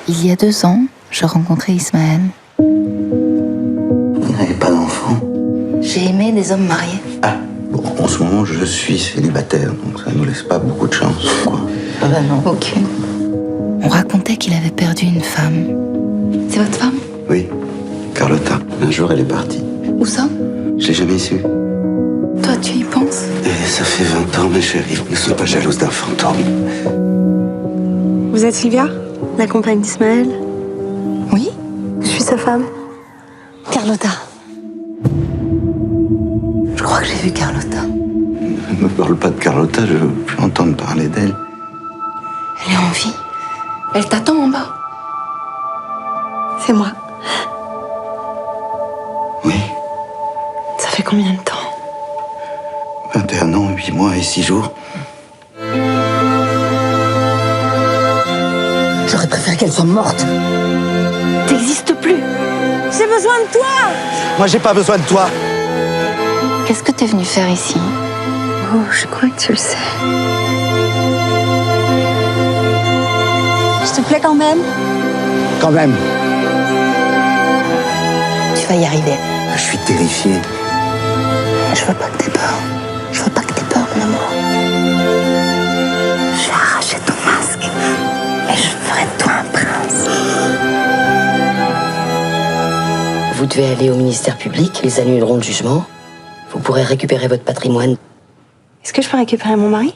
Il y a 2 ans, je rencontrais Ismaël. Vous n'avez pas d'enfant? J'ai aimé des hommes mariés. Ah, bon, en ce moment, je suis célibataire, donc ça nous laisse pas beaucoup de chance, quoi. Ah bah non. Aucune. On racontait qu'il avait perdu une femme. C'est votre femme? Oui, Carlotta. Un jour, elle est partie. Où ça? Je l'ai jamais su. Toi, tu y penses? Et ça fait 20 ans, ma chérie. Ne sois pas jalouse d'un fantôme. Vous êtes Sylvia, la compagne d'Ismaël? Oui. Je suis sa femme. Carlotta. Je crois que j'ai vu Carlotta. Ne me parle pas de Carlotta, je veux plus entendre parler d'elle. Elle est en vie. Elle t'attend en bas. C'est moi. Oui, Ça fait combien de temps? 21 ans, 8 mois et 6 jours. J'aurais préféré qu'elle soit morte. T'existes plus. J'ai besoin de toi. Moi, j'ai pas besoin de toi. Qu'est-ce que t'es venu faire ici? Oh, je crois que tu le sais. Je te plais quand même? Quand même. Tu vas y arriver. Je suis terrifié. Je veux pas que t'aies peur. Je veux pas que t'aies peur, mon amour. Je vais arracher ton masque. Et je ferai de toi un prince. Vous devez aller au ministère public, ils annuleront le jugement. Vous pourrez récupérer votre patrimoine. Est-ce que je peux récupérer mon mari?